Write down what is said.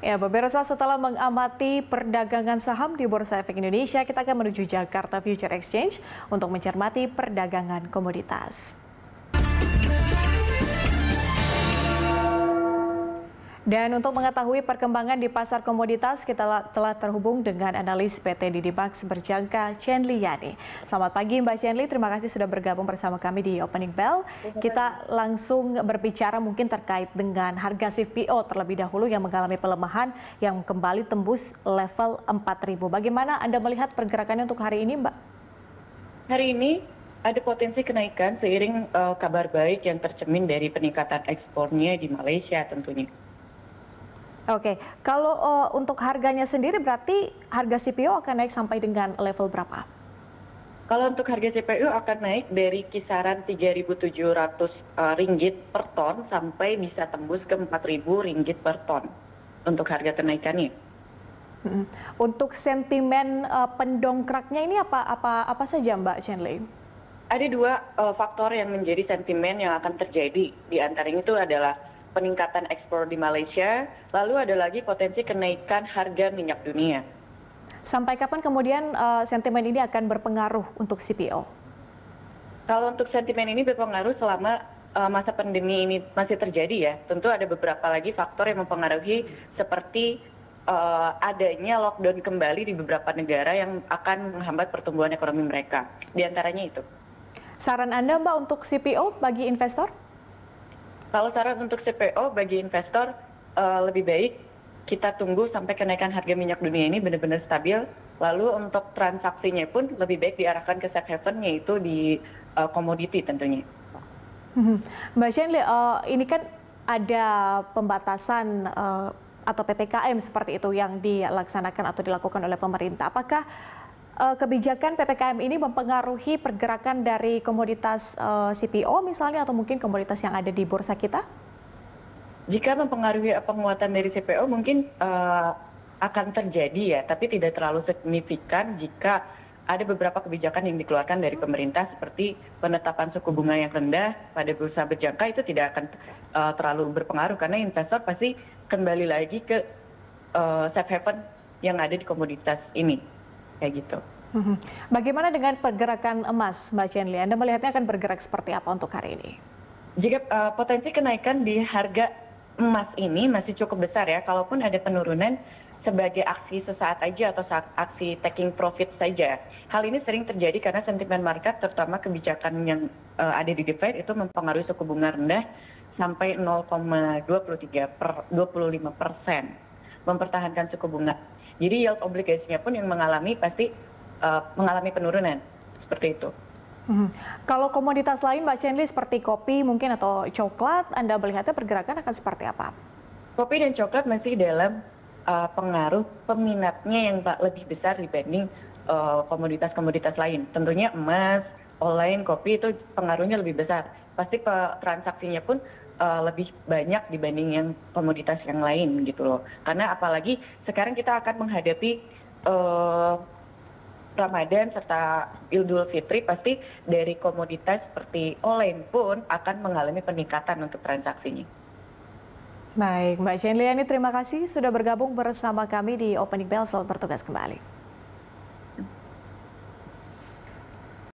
Ya, pemirsa, setelah mengamati perdagangan saham di Bursa Efek Indonesia, kita akan menuju Jakarta Future Exchange untuk mencermati perdagangan komoditas. Dan untuk mengetahui perkembangan di pasar komoditas, kita telah terhubung dengan analis PT Didimax Berjangka, Chenli Yani. Selamat pagi Mbak Chenli, terima kasih sudah bergabung bersama kami di Opening Bell. Kita langsung berbicara mungkin terkait dengan harga CPO terlebih dahulu yang mengalami pelemahan yang kembali tembus level 4.000. Bagaimana Anda melihat pergerakannya untuk hari ini, Mbak? Hari ini ada potensi kenaikan seiring kabar baik yang tercermin dari peningkatan ekspornya di Malaysia tentunya. Oke, kalau untuk harganya sendiri berarti harga CPO akan naik sampai dengan level berapa? Kalau untuk harga CPO akan naik dari kisaran 3.700 ringgit per ton sampai bisa tembus ke 4.000 ringgit per ton untuk harga kenaikannya. Untuk sentimen pendongkraknya ini apa saja Mbak Chenli? Ada dua faktor yang menjadi sentimen yang akan terjadi. Di antaranya itu adalah peningkatan ekspor di Malaysia, lalu ada lagi potensi kenaikan harga minyak dunia. Sampai kapan kemudian sentimen ini akan berpengaruh untuk CPO? Kalau untuk sentimen ini berpengaruh selama masa pandemi ini masih terjadi ya, tentu ada beberapa lagi faktor yang mempengaruhi seperti adanya lockdown kembali di beberapa negara yang akan menghambat pertumbuhan ekonomi mereka. Di antaranya itu. Saran Anda Mbak untuk CPO bagi investor? Kalau saran untuk CPO bagi investor lebih baik kita tunggu sampai kenaikan harga minyak dunia ini benar-benar stabil. Lalu untuk transaksinya pun lebih baik diarahkan ke safe haven, yaitu di komoditi tentunya. Mbak Chenli, ini kan ada pembatasan atau PPKM seperti itu yang dilaksanakan atau dilakukan oleh pemerintah. Apakah kebijakan PPKM ini mempengaruhi pergerakan dari komoditas CPO misalnya atau mungkin komoditas yang ada di bursa kita? Jika mempengaruhi penguatan dari CPO mungkin akan terjadi ya, tapi tidak terlalu signifikan jika ada beberapa kebijakan yang dikeluarkan dari pemerintah seperti penetapan suku bunga yang rendah pada bursa berjangka itu tidak akan terlalu berpengaruh karena investor pasti kembali lagi ke safe haven yang ada di komoditas ini. Kayak gitu. Bagaimana dengan pergerakan emas, Mbak Chenli? Anda melihatnya akan bergerak seperti apa untuk hari ini? Jika potensi kenaikan di harga emas ini masih cukup besar ya, kalaupun ada penurunan sebagai aksi sesaat aja atau aksi taking profit saja. Hal ini sering terjadi karena sentimen market, terutama kebijakan yang ada di The Fed itu mempengaruhi suku bunga rendah sampai 0,25%, mempertahankan suku bunga. Jadi yield obligasinya pun yang pasti mengalami penurunan seperti itu. Kalau komoditas lain Mbak Chenli seperti kopi mungkin atau coklat, Anda melihatnya pergerakan akan seperti apa? Kopi dan coklat masih dalam pengaruh peminatnya yang lebih besar dibanding komoditas-komoditas lain. Tentunya emas, olain, kopi itu pengaruhnya lebih besar. Pasti transaksinya pun lebih banyak dibanding yang komoditas yang lain gitu loh. Karena apalagi sekarang kita akan menghadapi Ramadan serta Idul Fitri, pasti dari komoditas seperti olain pun akan mengalami peningkatan untuk transaksinya. Baik, Mbak Chenli Yani, terima kasih sudah bergabung bersama kami di Opening Bell. Selamat bertugas kembali.